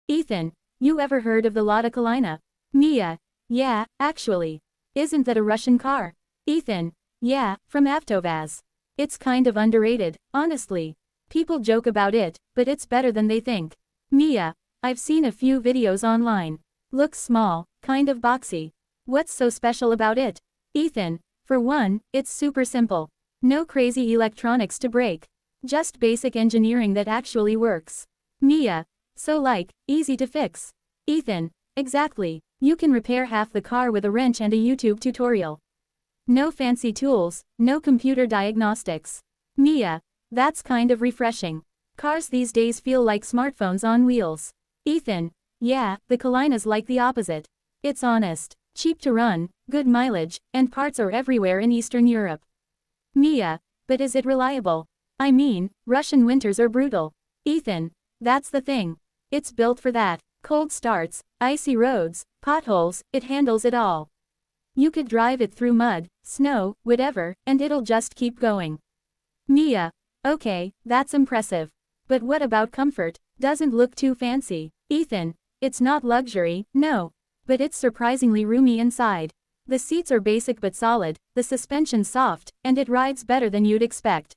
Ethan, you ever heard of the Lada Kalina? Mia, yeah, actually. Isn't that a Russian car? Ethan, yeah, from Avtovaz. It's kind of underrated, honestly. People joke about it, but it's better than they think. Mia, I've seen a few videos online. Looks small, kind of boxy. What's so special about it? Ethan, for one, it's super simple. No crazy electronics to break. Just basic engineering that actually works. Mia, so like, easy to fix. Ethan, exactly. You can repair half the car with a wrench and a YouTube tutorial. No fancy tools, no computer diagnostics. Mia, that's kind of refreshing. Cars these days feel like smartphones on wheels. Ethan, yeah, the Kalina's like the opposite. It's honest, cheap to run, good mileage, and parts are everywhere in Eastern Europe. Mia, but is it reliable? I mean, Russian winters are brutal. Ethan, that's the thing. It's built for that. Cold starts, icy roads, potholes, it handles it all. You could drive it through mud, snow, whatever, and it'll just keep going. Mia, okay, that's impressive. But what about comfort? Doesn't look too fancy. Ethan, it's not luxury, no. But it's surprisingly roomy inside. The seats are basic but solid, the suspension's soft, and it rides better than you'd expect.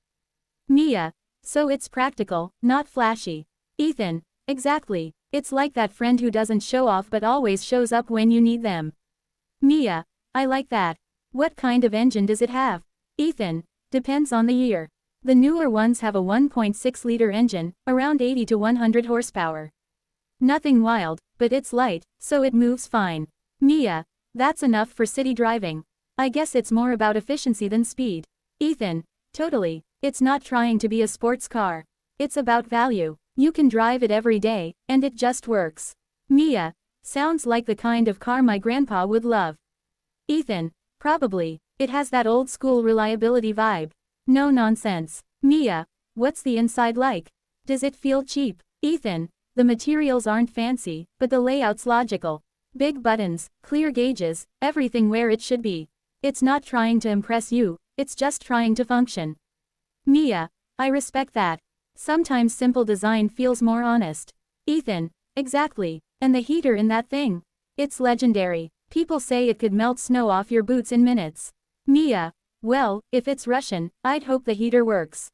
Mia, so it's practical, not flashy. Ethan, exactly. It's like that friend who doesn't show off but always shows up when you need them. Mia, I like that. What kind of engine does it have? Ethan, depends on the year. The newer ones have a 1.6-liter engine, around 80 to 100 horsepower. Nothing wild, but it's light, so it moves fine. Mia, that's enough for city driving. I guess it's more about efficiency than speed. Ethan, totally. It's not trying to be a sports car. It's about value. You can drive it every day, and it just works. Mia, sounds like the kind of car my grandpa would love. Ethan, probably. It has that old school reliability vibe. No nonsense. Mia, what's the inside like? Does it feel cheap? Ethan, the materials aren't fancy, but the layout's logical. Big buttons, clear gauges, everything where it should be. It's not trying to impress you, it's just trying to function. Mia, I respect that. Sometimes simple design feels more honest. Ethan, exactly. And the heater in that thing? It's legendary. People say it could melt snow off your boots in minutes. Mia, well, if it's Russian, I'd hope the heater works.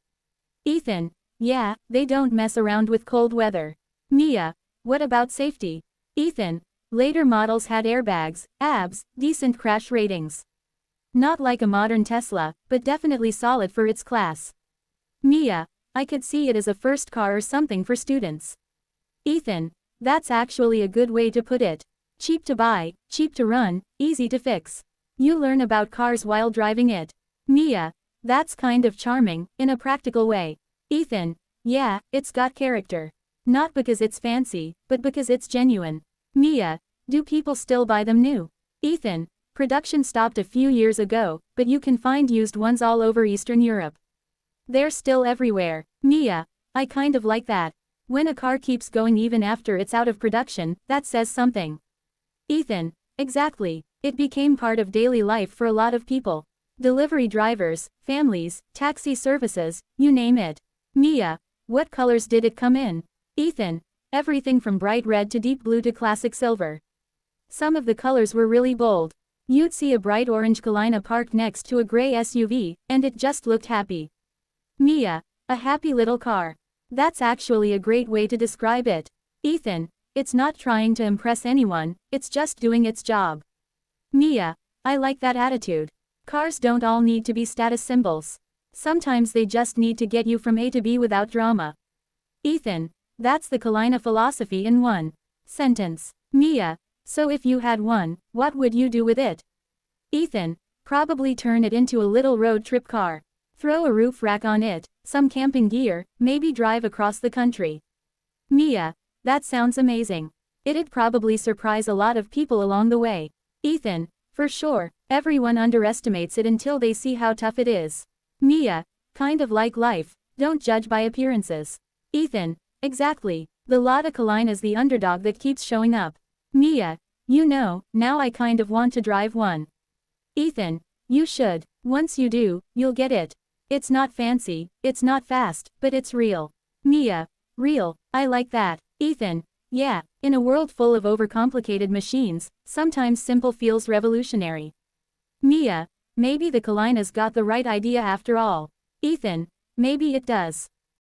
Ethan, yeah, they don't mess around with cold weather. Mia, what about safety? Ethan, later models had airbags, ABS, decent crash ratings. Not like a modern Tesla, but definitely solid for its class. Mia, I could see it as a first car or something for students. Ethan, that's actually a good way to put it. Cheap to buy, cheap to run, easy to fix. You learn about cars while driving it. Mia, that's kind of charming, in a practical way. Ethan, yeah, it's got character. Not because it's fancy, but because it's genuine. Mia, do people still buy them new? Ethan, production stopped a few years ago, but you can find used ones all over Eastern Europe. They're still everywhere. Mia, I kind of like that. When a car keeps going even after it's out of production, that says something. Ethan, exactly. It became part of daily life for a lot of people. Delivery drivers, families, taxi services, you name it. Mia, what colors did it come in? Ethan, everything from bright red to deep blue to classic silver. Some of the colors were really bold. You'd see a bright orange Kalina parked next to a gray SUV, and it just looked happy. Mia, a happy little car. That's actually a great way to describe it. Ethan, it's not trying to impress anyone, it's just doing its job. Mia, I like that attitude. Cars don't all need to be status symbols. Sometimes they just need to get you from A to B without drama. Ethan, that's the Kalina philosophy in one sentence. Mia, so if you had one, what would you do with it? Ethan, probably turn it into a little road trip car. Throw a roof rack on it, some camping gear, maybe drive across the country. Mia, that sounds amazing. It'd probably surprise a lot of people along the way. Ethan, for sure, everyone underestimates it until they see how tough it is. Mia, kind of like life, don't judge by appearances. Ethan, exactly. The Lada Kalina's the underdog that keeps showing up. Mia, you know, now I kind of want to drive one. Ethan, you should. Once you do, you'll get it. It's not fancy, it's not fast, but it's real. Mia, real, I like that. Ethan, Yeah, in a world full of overcomplicated machines, sometimes simple feels revolutionary. Mia, maybe the Kalina's got the right idea after all. Ethan, maybe it does.